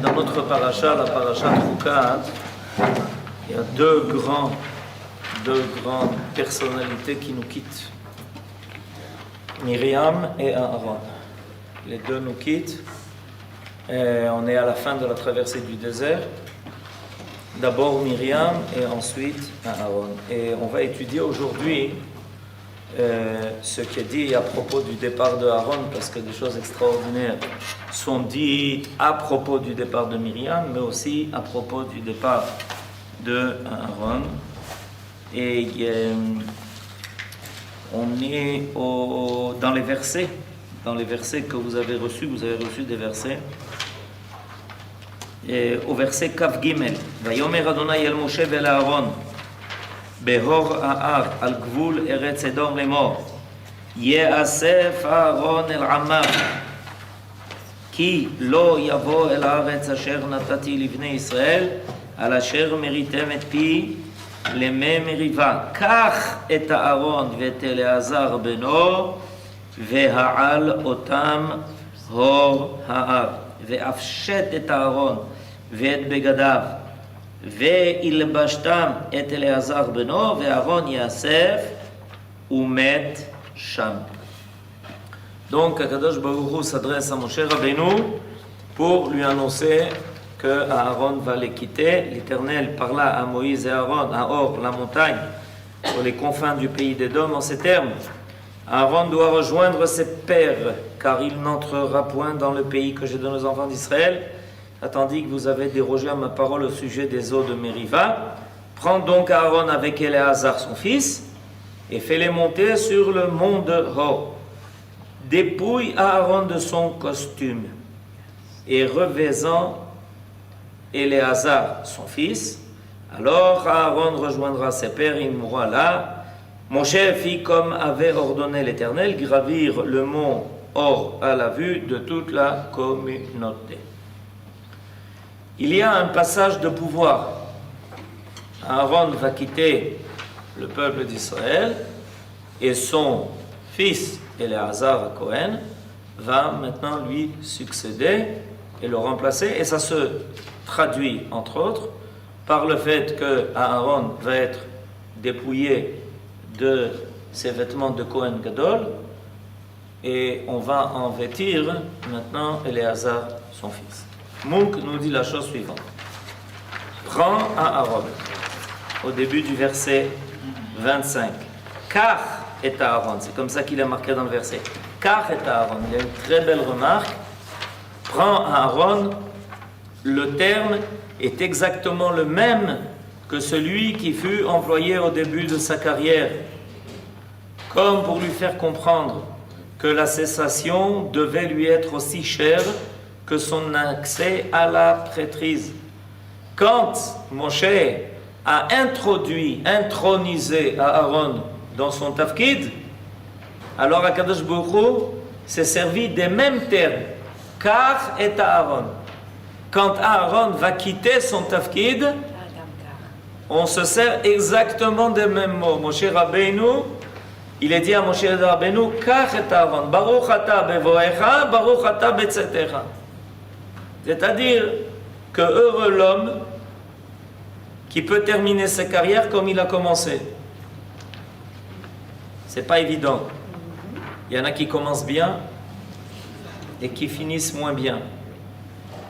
Dans notre paracha, la paracha Troukat, il y a deux grandes personnalités qui nous quittent. Myriam et Aaron. Les deux nous quittent. Et on est à la fin de la traversée du désert. D'abord Myriam et ensuite Aaron. Et on va étudier aujourd'hui ce qui est dit à propos du départ de Aaron, parce que des choses extraordinaires sont dites à propos du départ de Myriam, mais aussi à propos du départ de Aaron. Et on est dans les versets que vous avez reçus des versets. Et au verset Kaf Gimel, Vayomer Adonai el Moshe vel Aaron, Behor Aar al Gvul Eretz Edom lemor, Yeasef Aaron el Amar, Ki lo yavo el Haaretz asher natati livnei Israël, al asher meritem et pi למי מריבה, קח את הארון ואת אלעזר בנו והעל אותם הור האר, ואפשט את הארון ואת בגדיו וילבשתם את אלעזר בנו והארון יאסף ומת שם. Donc Akadosh Baruch Hu s'adresse à Moshe Rabbeinu pour lui annoncer que Aaron va les quitter. L'Éternel parla à Moïse et Aaron à Hor, la montagne, sur les confins du pays d'Édom, en ces termes. Aaron doit rejoindre ses pères, car il n'entrera point dans le pays que j'ai donné aux enfants d'Israël, tandis que vous avez dérogé à ma parole au sujet des eaux de Mériva. Prends donc Aaron avec Éléazar son fils, et fais-les monter sur le mont de Hor. Dépouille Aaron de son costume, et revêt-en Éléazar, son fils. Alors Aaron rejoindra ses pères, il mourra là. Moshe fit comme avait ordonné l'Éternel, gravir le mont Hor à la vue de toute la communauté. Il y a un passage de pouvoir. Aaron va quitter le peuple d'Israël et son fils Éléazar Cohen va maintenant lui succéder et le remplacer, et ça se traduit entre autres par le fait que Aaron va être dépouillé de ses vêtements de Kohen Gadol et on va en vêtir maintenant Éléazar son fils. Mouk nous dit la chose suivante. Prends Aaron au début du verset 25. Car est Aaron, c'est comme ça qu'il est marqué dans le verset. Car est Aaron, il y a une très belle remarque. Prends Aaron. Le terme est exactement le même que celui qui fut employé au début de sa carrière, comme pour lui faire comprendre que la cessation devait lui être aussi chère que son accès à la prêtrise. Quand Moshe a intronisé Aaron dans son tafkid, alors Akadosh Baruch Hu s'est servi des mêmes termes, car est Aaron. Quand Aaron va quitter son tafkid, on se sert exactement des mêmes mots. Moshe Rabbeinu, il est dit à Moshe Rabbeinu, Kach et Aaron, Baruch ata bevoecha, Baruch ata betzetecha. C'est-à-dire que heureux l'homme qui peut terminer sa carrière comme il a commencé. C'est pas évident. Il y en a qui commencent bien et qui finissent moins bien.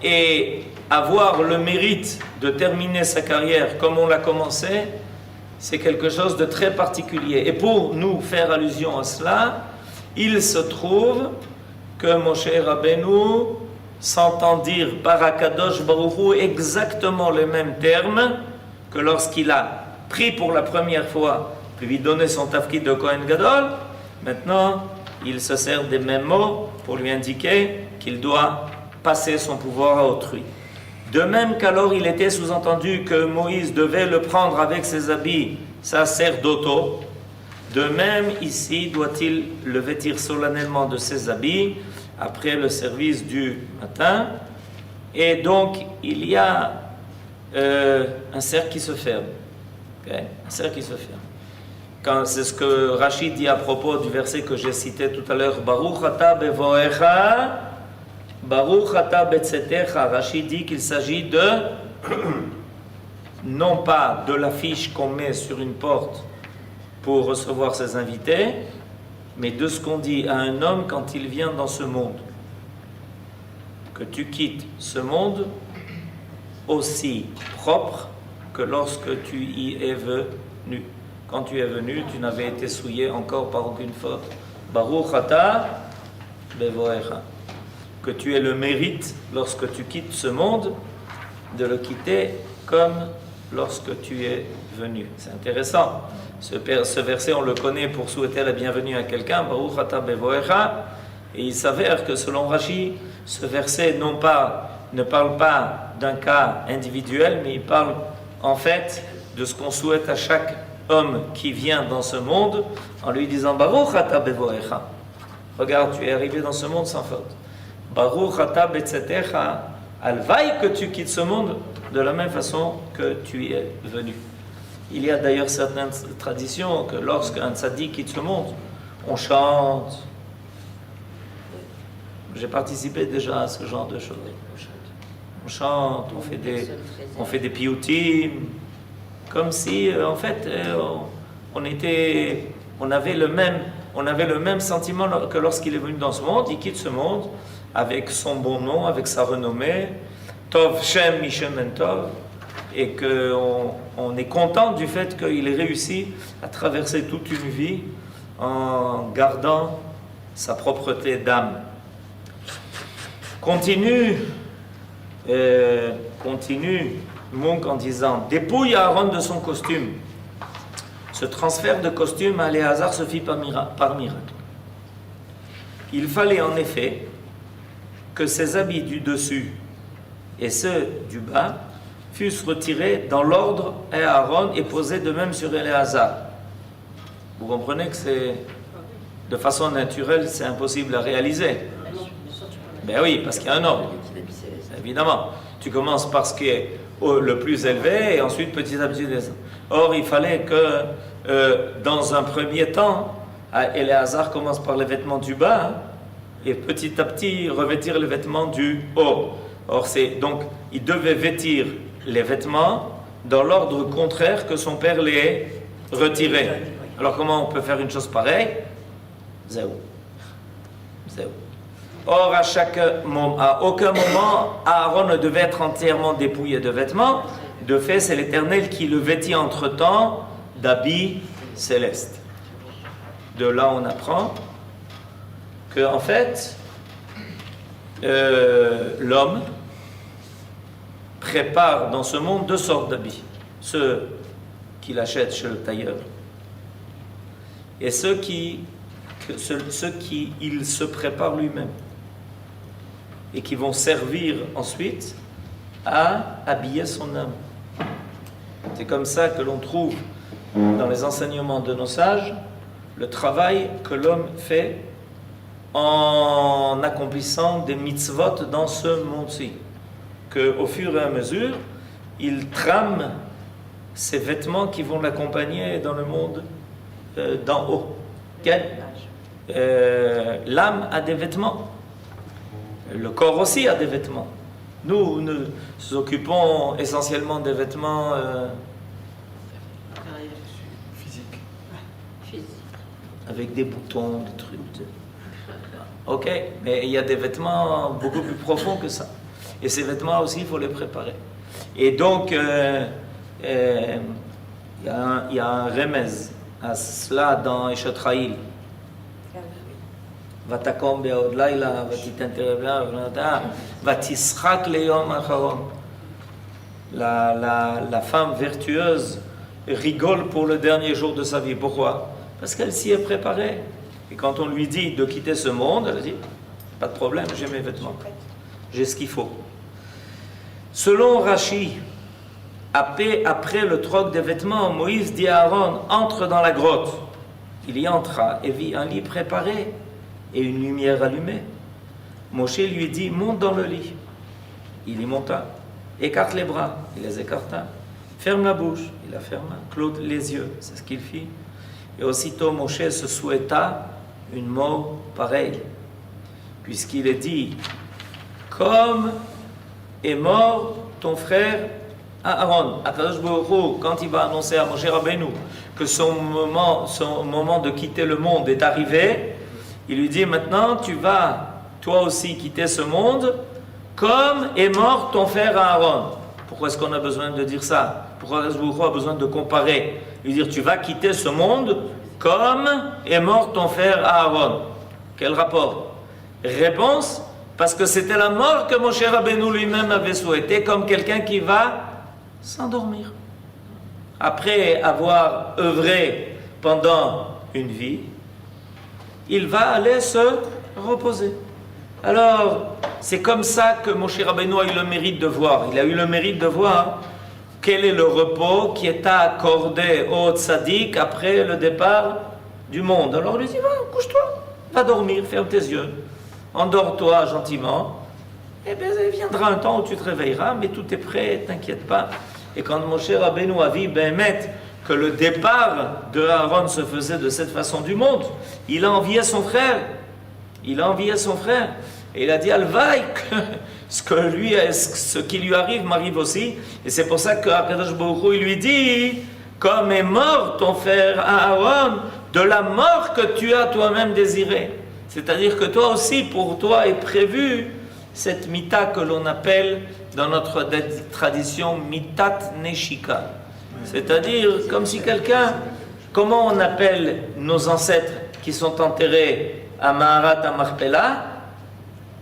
Et avoir le mérite de terminer sa carrière comme on l'a commencé, c'est quelque chose de très particulier. Et pour nous faire allusion à cela, il se trouve que Moshe Rabbeinu s'entend dire par Akadosh Baruch Hu exactement les mêmes termes que lorsqu'il a pris pour la première fois, puis lui donner son tafkid de Kohen Gadol. Maintenant, il se sert des mêmes mots pour lui indiquer qu'il doit passer son pouvoir à autrui. De même qu'alors il était sous-entendu que Moïse devait le prendre avec ses habits sacerdotaux, de même ici doit-il le vêtir solennellement de ses habits après le service du matin. Et donc il y a un cercle qui se ferme. Okay? Un cercle qui se ferme. C'est ce que Rachid dit à propos du verset que j'ai cité tout à l'heure, Baruch ata bevoecha Baruch ata betzetecha, Rashi dit qu'il s'agit de, non pas de l'affiche qu'on met sur une porte pour recevoir ses invités, mais de ce qu'on dit à un homme quand il vient dans ce monde. Que tu quittes ce monde aussi propre que lorsque tu y es venu. Quand tu es venu, tu n'avais été souillé encore par aucune faute. Baruch ata bevoecha. Que tu aies le mérite, lorsque tu quittes ce monde, de le quitter comme lorsque tu es venu. C'est intéressant. Ce verset, on le connaît pour souhaiter la bienvenue à quelqu'un. Baruch ata bevoecha. Et il s'avère que selon Rashi, ce verset ne parle pas d'un cas individuel, mais il parle en fait de ce qu'on souhaite à chaque homme qui vient dans ce monde en lui disant Baruch ata bevoecha. Regarde, tu es arrivé dans ce monde sans faute. Baruch ata betzetecha. Alvaï que tu quittes ce monde de la même façon que tu y es venu. Il y a d'ailleurs certaines traditions que lorsqu'un tzaddik quitte ce monde, on chante. J'ai participé déjà à ce genre de choses. On chante, on fait des piyutim, comme si en fait on avait le même sentiment que lorsqu'il est venu dans ce monde. Il quitte ce monde avec son bon nom, avec sa renommée, Tov Shem Mishem en Tov, et qu'on est content du fait qu'il ait réussi à traverser toute une vie en gardant sa propreté d'âme. Continue Munch en disant dépouille Aaron de son costume. Ce transfert de costume à Éléazar se fit par miracle. Il fallait en effet que ses habits du dessus et ceux du bas fussent retirés dans l'ordre et Aaron et posés de même sur Éléazar. Vous comprenez que c'est de façon naturelle, c'est impossible à réaliser. Ben oui, parce qu'il y a un ordre. Évidemment, tu commences par ce qui est le plus élevé et ensuite petit à petit descend. Or, il fallait que dans un premier temps, Éléazar commence par les vêtements du bas et petit à petit revêtir les vêtements du haut. Or, donc, il devait vêtir les vêtements dans l'ordre contraire que son père les retirait. Alors, comment on peut faire une chose pareille? Zéro. Or, à aucun moment, Aaron ne devait être entièrement dépouillé de vêtements. De fait, c'est l'Éternel qui le vêtit entre-temps d'habits célestes. De là, on apprend que, en fait, l'homme prépare dans ce monde deux sortes d'habits. Ceux qu'il achète chez le tailleur et ceux qui il se prépare lui-même et qui vont servir ensuite à habiller son âme. C'est comme ça que l'on trouve dans les enseignements de nos sages le travail que l'homme fait en accomplissant des mitzvot dans ce monde-ci, qu'au fur et à mesure il trame ces vêtements qui vont l'accompagner dans le monde d'en haut. L'âme a des vêtements, le corps aussi a des vêtements. Nous nous occupons essentiellement des vêtements physiques, avec des boutons, des trucs. Ok, mais il y a des vêtements beaucoup plus profonds que ça. Et ces vêtements aussi, il faut les préparer. Et donc, il y a un remez à cela dans Eshatraïl. Vatakom be'od laila, vatitenterebla, vatischak leyom acharon. La femme vertueuse rigole pour le dernier jour de sa vie. Pourquoi? Parce qu'elle s'y est préparée. Et quand on lui dit de quitter ce monde, elle dit pas de problème, j'ai mes vêtements, j'ai ce qu'il faut. Selon Rashi, après le troc des vêtements, Moïse dit à Aaron, entre dans la grotte. Il y entra et vit un lit préparé et une lumière allumée. Moshe lui dit, monte dans le lit. Il y monta, écarte les bras, il les écarta, ferme la bouche, il la ferma, clôt les yeux, c'est ce qu'il fit. Et aussitôt Moshe se souhaita une mort pareille, puisqu'il est dit comme est mort ton frère Aaron. Akadosh Baruch Hu, quand il va annoncer à Moshe Rabbeinu que son moment de quitter le monde est arrivé, il lui dit maintenant tu vas toi aussi quitter ce monde comme est mort ton frère Aaron. Pourquoi est-ce qu'on a besoin de dire ça? Pourquoi Akadosh Baruch Hu a besoin de comparer? Lui dire tu vas quitter ce monde comme est mort ton frère Aaron. Quel rapport? Réponse, parce que c'était la mort que Moshe Rabbeinu lui-même avait souhaité, comme quelqu'un qui va s'endormir. Après avoir œuvré pendant une vie, il va aller se reposer. Alors, c'est comme ça que Moshe Rabbeinu a eu le mérite de voir. Il a eu le mérite de voir quel est le repos qui est accordé au tzaddik après le départ du monde. Alors il lui dit, va, couche-toi, va dormir, ferme tes yeux, endors-toi gentiment, et bien il viendra un temps où tu te réveilleras, mais tout est prêt, t'inquiète pas. Et quand Moshe Rabbeinu a vu que le départ de Aaron se faisait de cette façon du monde, il a envié son frère. Et il a dit, Alvaï, ce qui lui arrive m'arrive aussi. Et c'est pour ça qu'Akadosh Baruch Hu, il lui dit, comme est mort ton frère Aaron, de la mort que tu as toi-même désirée. C'est-à-dire que toi aussi, pour toi est prévu cette mita que l'on appelle dans notre tradition mitat neshika. C'est-à-dire comme si quelqu'un, comment on appelle nos ancêtres qui sont enterrés à Maharat Marpella,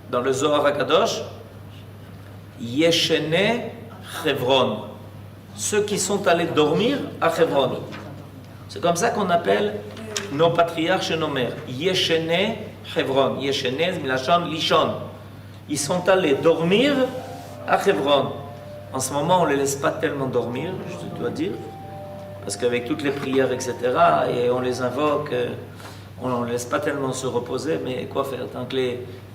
dans le Zohar HaKadosh, Yeshene Chevron, ceux qui sont allés dormir à Chevron. C'est comme ça qu'on appelle nos patriarches et nos mères. Yeshene Chevron. Yeshene, Milachon, Lishon. Ils sont allés dormir à Chevron. En ce moment, on ne les laisse pas tellement dormir, je dois dire, parce qu'avec toutes les prières, etc., et on les invoque, on ne les laisse pas tellement se reposer, mais quoi faire? Étant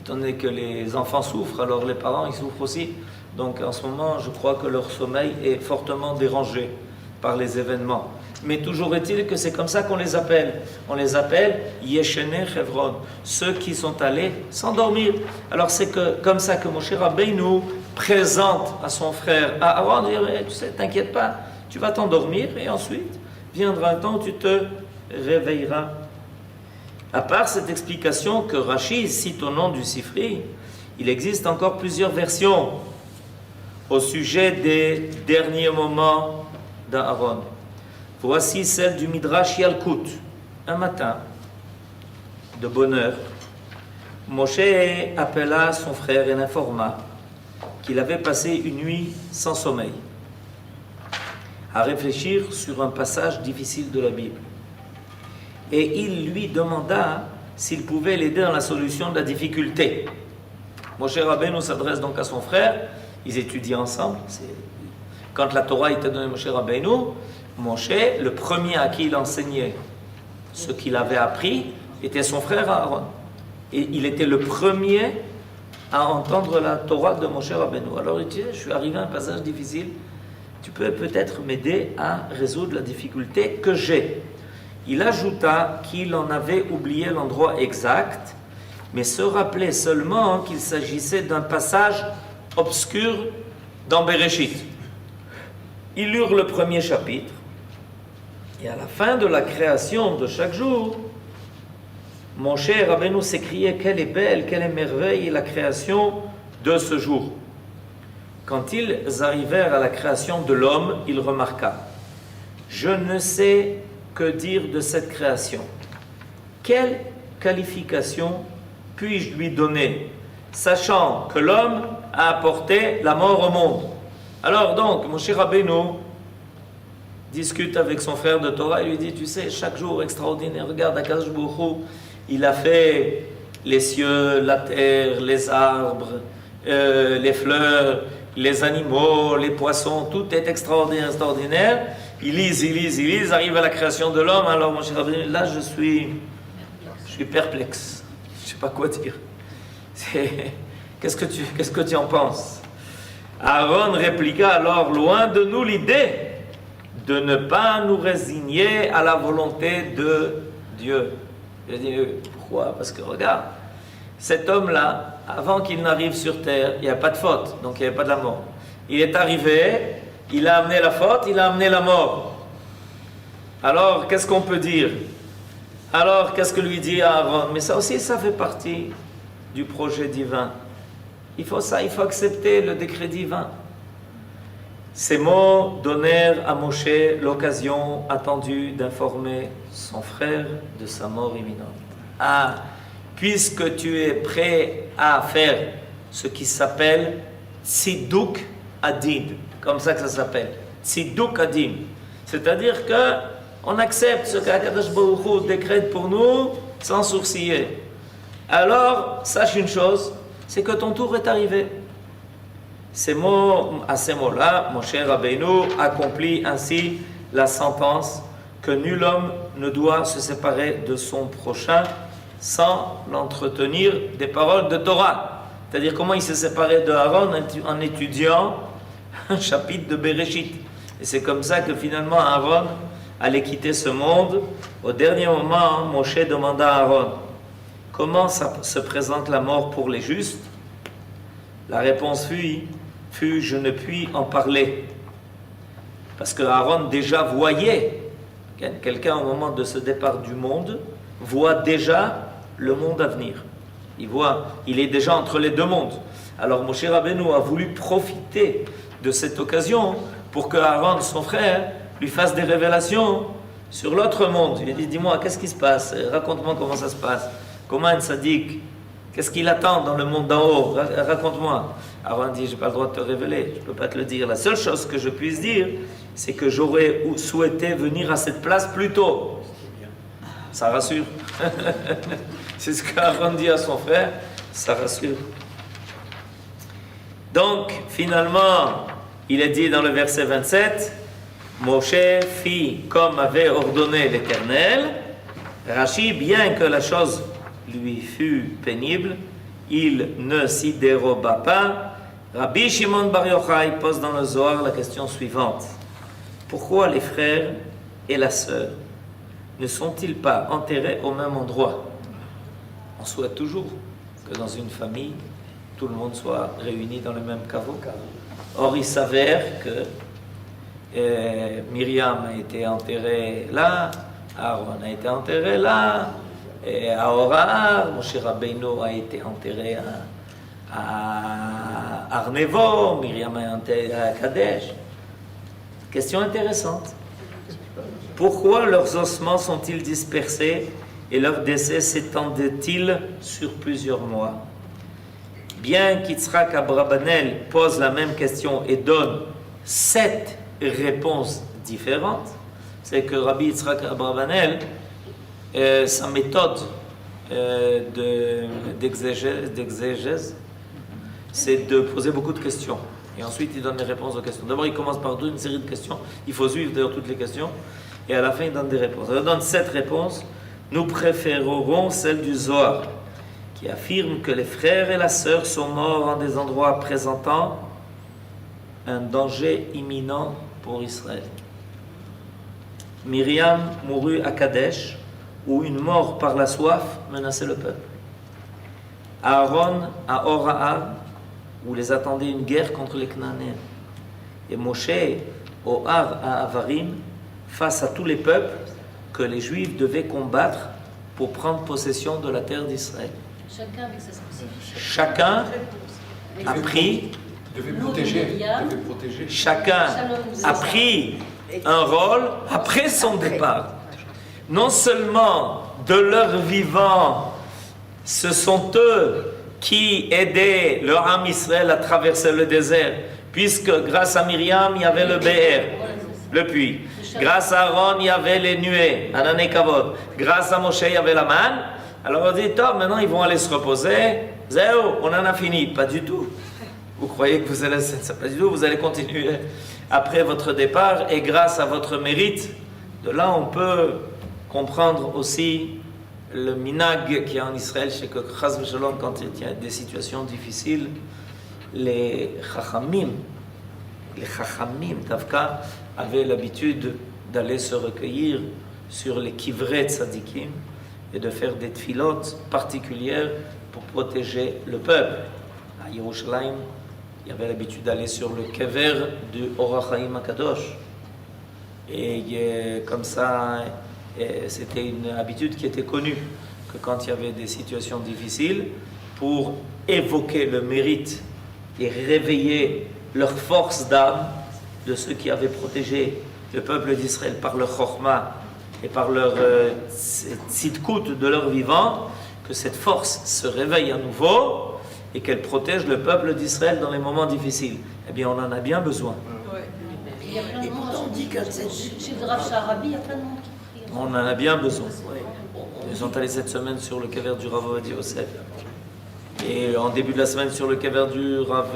donné que les enfants souffrent, alors les parents, ils souffrent aussi. Donc en ce moment, je crois que leur sommeil est fortement dérangé par les événements. Mais toujours est-il que c'est comme ça qu'on les appelle. On les appelle Yeshene Chevron, ceux qui sont allés s'endormir. Alors c'est comme ça que Moshe Rabbeinu présente à son frère Aaron, dire, tu sais, t'inquiète pas, tu vas t'endormir et ensuite viendra un temps où tu te réveilleras. À part cette explication que Rashi cite au nom du Sifri, il existe encore plusieurs versions au sujet des derniers moments d'Aaron. Voici celle du Midrash Yalkut. Un matin, de bonne heure, Moshe appela son frère et l'informa qu'il avait passé une nuit sans sommeil, à réfléchir sur un passage difficile de la Bible. Et il lui demanda s'il pouvait l'aider dans la solution de la difficulté. Moshe Rabbeinu s'adresse donc à son frère, ils étudient ensemble. Quand la Torah était donnée à Moshe Rabbeinu, Moshe, le premier à qui il enseignait ce qu'il avait appris, était son frère Aaron. Et il était le premier à entendre la Torah de Moshe Rabbeinu. Alors il dit, je suis arrivé à un passage difficile, tu peux peut-être m'aider à résoudre la difficulté que j'ai. Il ajouta qu'il en avait oublié l'endroit exact, mais se rappelait seulement qu'il s'agissait d'un passage obscur dans Bereshit. Ils lurent le premier chapitre, et à la fin de la création de chaque jour, Moshe Rabbeinu s'écriait, quelle est belle, quelle est merveille la création de ce jour. Quand ils arrivèrent à la création de l'homme, il remarqua, je ne sais que dire de cette création. Quelle qualification puis-je lui donner, sachant que l'homme a apporté la mort au monde? Alors donc, Moshe Rabbeinu discute avec son frère de Torah et lui dit, tu sais, chaque jour extraordinaire, regarde, Akadosh Baruch Hu, il a fait les cieux, la terre, les arbres, les fleurs, les animaux, les poissons, tout est extraordinaire, extraordinaire. Ils lisent, arrivent à la création de l'homme. Alors, mon cher Rabbeinu, là, je suis perplexe. Je ne sais pas quoi dire. Qu'est-ce que tu en penses? Aaron répliqua alors, loin de nous l'idée de ne pas nous résigner à la volonté de Dieu. Je dis, pourquoi? Parce que regarde, cet homme-là, avant qu'il n'arrive sur terre, il n'y a pas de faute, donc il n'y avait pas de la mort. Il est arrivé, il a amené la faute, il a amené la mort. Alors, qu'est-ce qu'on peut dire? Alors, qu'est-ce que lui dit Aaron? Mais ça aussi, ça fait partie du projet divin. Il faut accepter le décret divin. Ces mots donnèrent à Moshe l'occasion attendue d'informer son frère de sa mort imminente. Ah, puisque tu es prêt à faire ce qui s'appelle Tziduk Adin, comme ça que ça s'appelle, Tziduk Adin, c'est-à-dire que on accepte ce qu'Akadosh Baruch Hu décrète pour nous sans sourciller. Alors, sache une chose, c'est que ton tour est arrivé. À ces mots-là, Moshe Rabbeinu accomplit ainsi la sentence que nul homme ne doit se séparer de son prochain sans l'entretenir des paroles de Torah. C'est-à-dire comment il s'est séparé de Aaron en étudiant un chapitre de Bereshit. Et c'est comme ça que finalement Aaron allait quitter ce monde. Au dernier moment, Moshe demanda à Aaron, comment se présente la mort pour les justes? La réponse fut, je ne puis en parler. Parce que Aaron déjà voyait, quelqu'un au moment de ce départ du monde, voit déjà le monde à venir. Il est déjà entre les deux mondes. Alors Moshe Rabbeinu a voulu profiter de cette occasion pour que Aaron, son frère, lui fasse des révélations sur l'autre monde. Il a dit, dis-moi, qu'est-ce qui se passe? Raconte-moi comment ça se passe. Comment un sadique, qu'est-ce qu'il attend dans le monde d'en haut? Raconte-moi. Aaron dit, je n'ai pas le droit de te révéler, je ne peux pas te le dire. La seule chose que je puisse dire, c'est que j'aurais souhaité venir à cette place plus tôt. Ça rassure. C'est ce qu'Aaron dit à son frère, ça rassure. Donc, finalement, il est dit dans le verset 27, Moshe fit comme avait ordonné l'Éternel. Rachi, bien que la chose lui fut pénible, il ne s'y déroba pas. Rabbi Shimon Bar Yochai pose dans le Zohar la question suivante. Pourquoi les frères et la sœur ne sont-ils pas enterrés au même endroit? On souhaite toujours que dans une famille, tout le monde soit réuni dans le même caveau. Or, il s'avère que Myriam a été enterrée là, Aaron a été enterré là, et à Orahar, Moshe Rabbeinu a été enterré à Arnevo, Myriam a été enterrée à Kadesh. Question intéressante. Pourquoi leurs ossements sont-ils dispersés et leur décès s'étendait-il sur plusieurs mois? Bien qu'Yitzhak Abrabanel pose la même question et donne 7 réponses différentes, c'est que Rabbi Yitzhak Abrabanel, sa méthode d'exégèse, c'est de poser beaucoup de questions. Et ensuite, il donne les réponses aux questions. D'abord, il commence par une série de questions. Il faut suivre d'ailleurs toutes les questions. Et à la fin, il donne des réponses. Il donne 7 réponses. Nous préférerons celle du Zohar, qui affirme que les frères et la sœur sont morts en des endroits présentant un danger imminent pour Israël. Myriam mourut à Kadesh, où une mort par la soif menaçait le peuple. Aaron à Orahar, où les attendait une guerre contre les Cananéens. Et Moshe au Har à Avarim, face à tous les peuples que les Juifs devaient combattre pour prendre possession de la terre d'Israël. Chacun avec sa spécificité. Chacun a pris, chacun a pris un rôle après son départ. Non seulement de leur vivant, ce sont eux qui aidaient le Ham Israël à traverser le désert, puisque grâce à Myriam, il y avait le Be'er, le puits. Grâce à Aaron, il y avait les nuées, Hanan et Kavod. Grâce à Moshe, il y avait la manne. Alors on dit, top, maintenant ils vont aller se reposer. Zéo, on en a fini. Pas du tout. Vous croyez que vous allez... Pas du tout, vous allez continuer après votre départ. Et grâce à votre mérite, de là on peut comprendre aussi le minag qui est en Israël, chez que Chaz v'Shalom, quand il y a des situations difficiles, les chachamim, Tavka, avaient l'habitude d'aller se recueillir sur les kivrei tzadikim et de faire des tfilotes particulières pour protéger le peuple. À Yerushalayim, il y avait l'habitude d'aller sur le kever du Or HaChaim HaKadosh. Et comme ça, c'était une habitude qui était connue, que quand il y avait des situations difficiles, pour évoquer le mérite et réveiller leur force d'âme de ceux qui avaient protégé le peuple d'Israël par leur chorma et par leur tzidkout de leur vivant, que cette force se réveille à nouveau et qu'elle protège le peuple d'Israël dans les moments difficiles. Eh bien, on en a bien besoin. Il y a plein de Et monde. pourtant, on dit que Chez le Rav Sharabi, il y a plein de monde qui prie. On en a bien besoin. Ils sont allés cette semaine sur le kever du Rav Ovadia Yosef. Et en début de la semaine sur le kever du Rav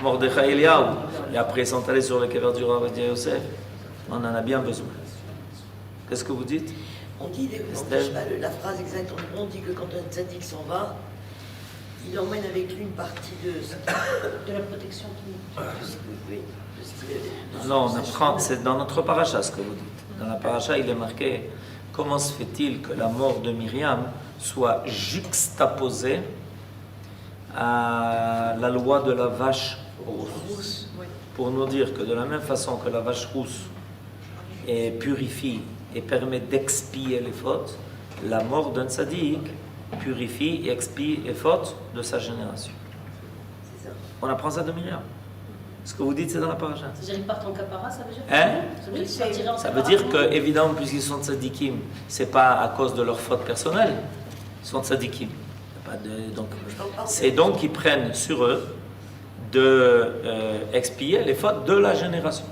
Mordechai Eliyahu. Et après, ils sont allés sur le kever du Rav Ovadia Yosef. On en a bien besoin. Qu'est-ce que vous dites? on dit, je sais pas la phrase exacte, on dit que quand un tzaddik s'en va, il emmène avec lui une partie de De la protection qui oui, de ce qu'il avait. Non, on apprend, c'est dans notre paracha ce que vous dites. Dans la paracha, il est marqué comment se fait-il que la mort de Myriam soit juxtaposée à la loi de la vache rousse. Pour nous dire que de la même façon que la vache rousse purifie et permet d'expier les fautes, la mort d'un tzaddik purifie et expie les fautes de sa génération. C'est ça. On apprend ça de Myriam. Ce que vous dites, c'est dans la paracha. C'est-à-dire qu'ils partent en capara, ça veut dire Hein? Ça veut dire qu'ils partiraient en Ça veut capara. dire que, évidemment, puisqu'ils sont tzadikim, c'est pas à cause de leur faute personnelle, ils sont tzadikim. Il y a pas de- donc, c'est donc qu'ils prennent sur eux de expier les fautes de la génération.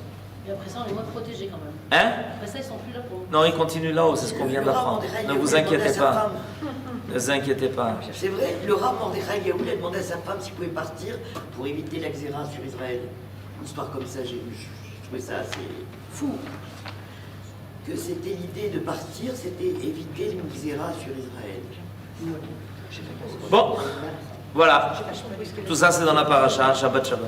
Et après ça, on est moins protégés quand même. Hein? Après ça, ils sont plus là pour nous. Non, ils continuent là-haut, c'est ce qu'on vient Le Rav d'apprendre. Mordechai Ne Yaoul vous a demandé à inquiétez sa pas. femme. Ne vous inquiétez pas. C'est vrai, le Rav Mordechai Yaoul a demandé à sa femme s'il pouvait partir pour éviter la xéra sur Israël. Une histoire comme ça, je trouvais ça assez fou. Que c'était l'idée de partir, c'était éviter une xéra sur Israël. Bon, voilà. Tout ça, c'est dans la paracha. Shabbat Shalom.